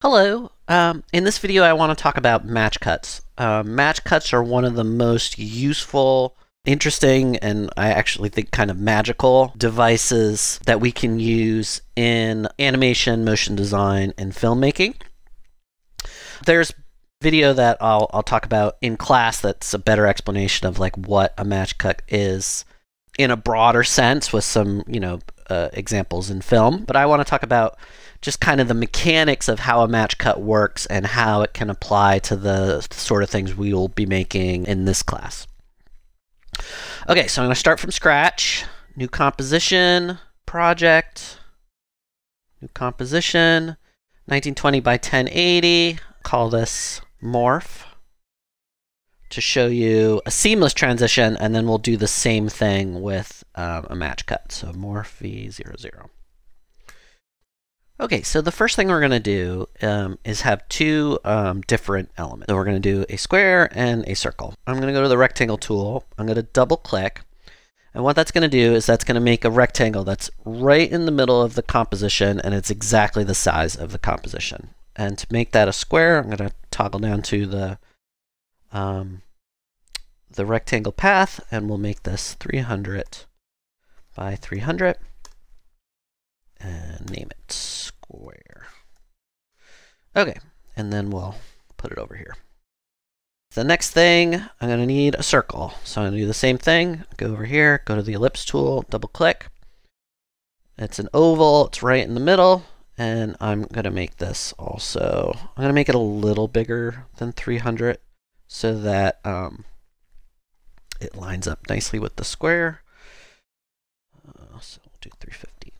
Hello. In this video, I want to talk about match cuts. Match cuts are one of the most useful, interesting, and I actually think kind of magical devices that we can use in animation, motion design, and filmmaking. There's a video that I'll talk about in class that's a better explanation of like what a match cut is in a broader sense with some, examples in film. But I want to talk about just kind of the mechanics of how a match cut works and how it can apply to the sort of things we will be making in this class. Okay, so I'm going to start from scratch. New composition, project, new composition, 1920 by 1080. Call this morph to show you a seamless transition, and then we'll do the same thing with a match cut. So morph v00. Okay, so the first thing we're going to do is have two different elements. So we're going to do a square and a circle. I'm going to go to the rectangle tool. I'm going to double click. And what that's going to do is that's going to make a rectangle that's right in the middle of the composition, and it's exactly the size of the composition. And to make that a square, I'm going to toggle down to the rectangle path, and we'll make this 300 by 300. And name it square. Okay, and then we'll put it over here. The next thing, I'm going to need a circle. So I'm going to do the same thing. Go over here, go to the ellipse tool, double click. It's an oval, it's right in the middle, and I'm going to make this also, I'm going to make it a little bigger than 300 so that it lines up nicely with the square. So we'll do 350.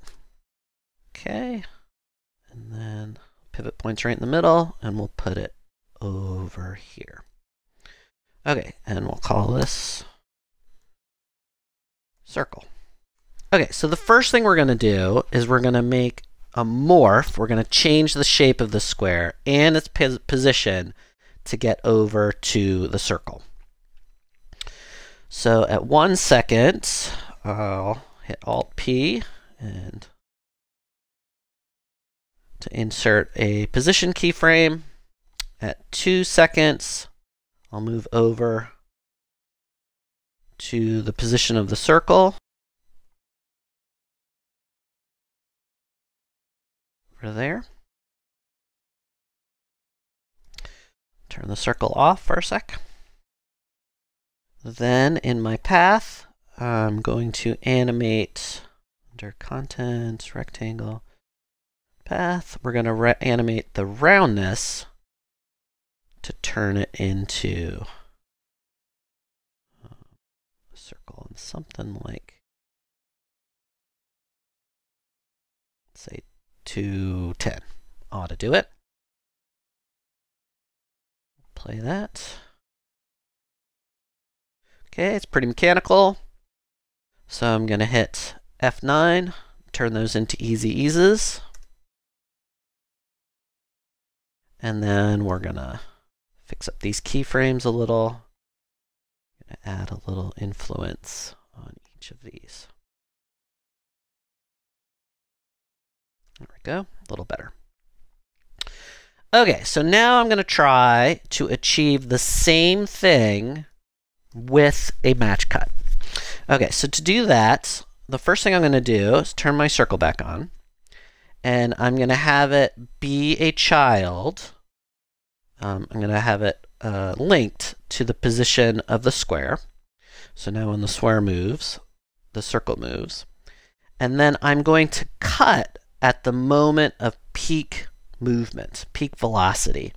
Okay, and then pivot points right in the middle, and we'll put it over here. Okay, and we'll call this circle. Okay, so the first thing we're going to do is we're going to make a morph. We're going to change the shape of the square and its position to get over to the circle. So at 1 second, I'll hit Alt-P and to insert a position keyframe. At 2 seconds, I'll move over to the position of the circle. Over there. Turn the circle off for a sec. Then in my path, I'm going to animate under content, rectangle, path. We're going to animate the roundness to turn it into a circle and something like, say, 210 ought to do it. Play that. Okay, it's pretty mechanical. So I'm going to hit F9, turn those into easy eases. And then we're going to fix up these keyframes a little. I'm going to add a little influence on each of these. There we go, a little better. Okay, so now I'm going to try to achieve the same thing with a match cut. Okay, so to do that, the first thing I'm going to do is turn my circle back on. And I'm going to have it be a child. I'm going to have it linked to the position of the square. So now when the square moves, the circle moves. And then I'm going to cut at the moment of peak movement, peak velocity.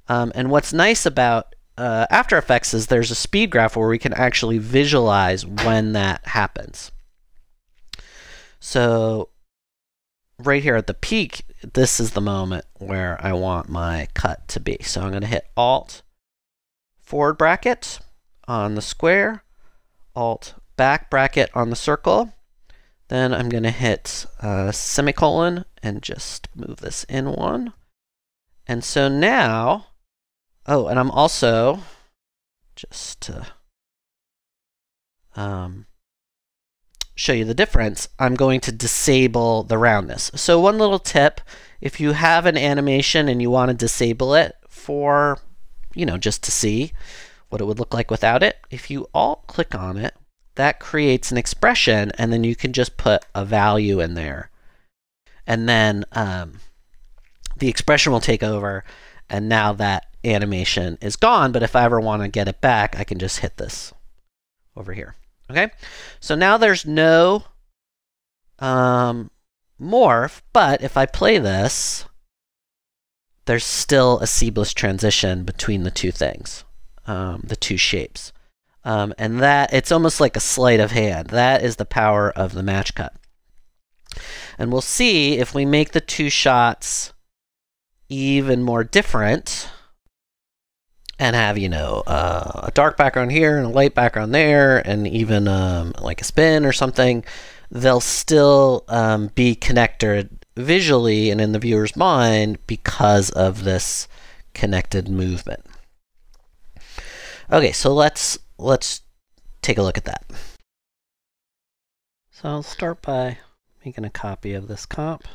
And what's nice about After Effects is there's a speed graph where we can actually visualize when that happens. So right here at the peak, this is the moment where I want my cut to be. So I'm going to hit Alt forward bracket on the square, Alt back bracket on the circle. Then I'm going to hit semicolon and just move this in one. And so now, oh, and I'm also, just to show you the difference, I'm going to disable the roundness. So one little tip, if you have an animation and you want to disable it for, just to see what it would look like without it, if you alt click on it, that creates an expression, and then you can just put a value in there. And then the expression will take over, and now that animation is gone. But if I ever want to get it back, I can just hit this over here. Okay, so now there's no morph, but if I play this, there's still a seamless transition between the two things, the two shapes. And that, it's almost like a sleight of hand. That is the power of the match cut. And we'll see if we make the two shots even more different and have, a dark background here and a light background there, and even like a spin or something, they'll still be connected visually and in the viewer's mind because of this connected movement. Okay, so let's take a look at that. So I'll start by making a copy of this comp,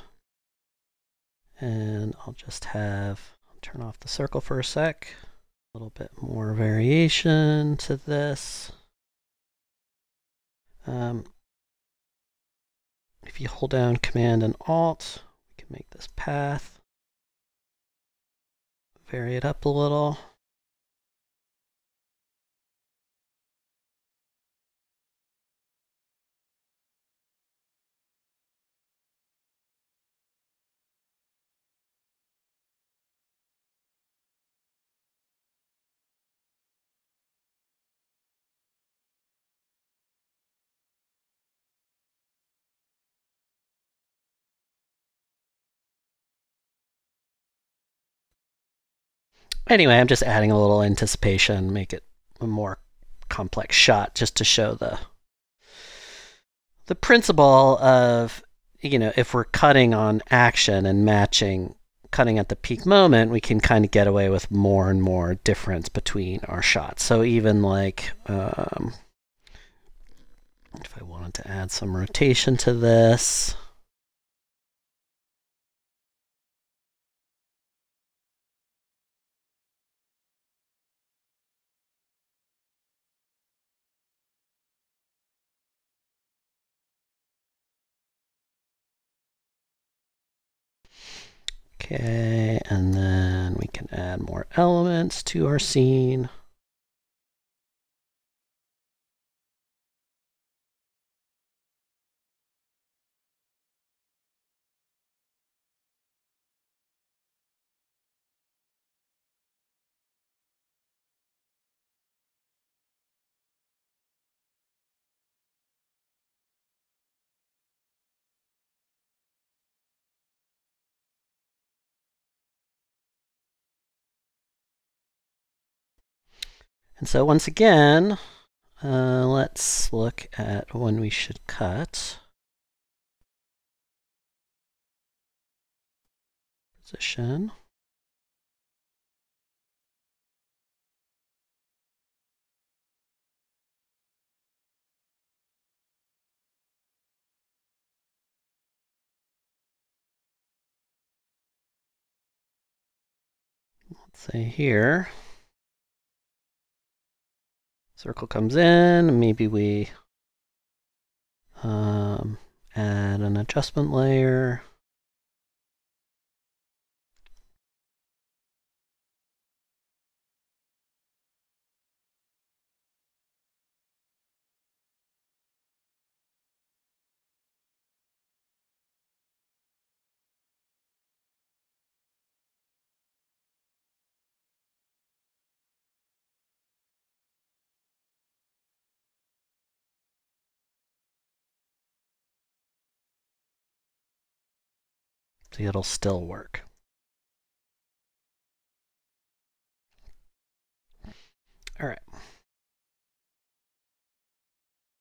and I'll just turn off the circle for a sec. A little bit more variation to this. If you hold down Command and Alt, we can make this path, vary it up a little. Anyway, I'm just adding a little anticipation, make it a more complex shot just to show the principle of, if we're cutting on action and cutting at the peak moment, we can kind of get away with more and more difference between our shots. So even like, if I wanted to add some rotation to this, okay, and then we can add more elements to our scene. And so once again, let's look at when we should cut. Position. Let's say here. Circle comes in, maybe we add an adjustment layer. See, it'll still work. All right.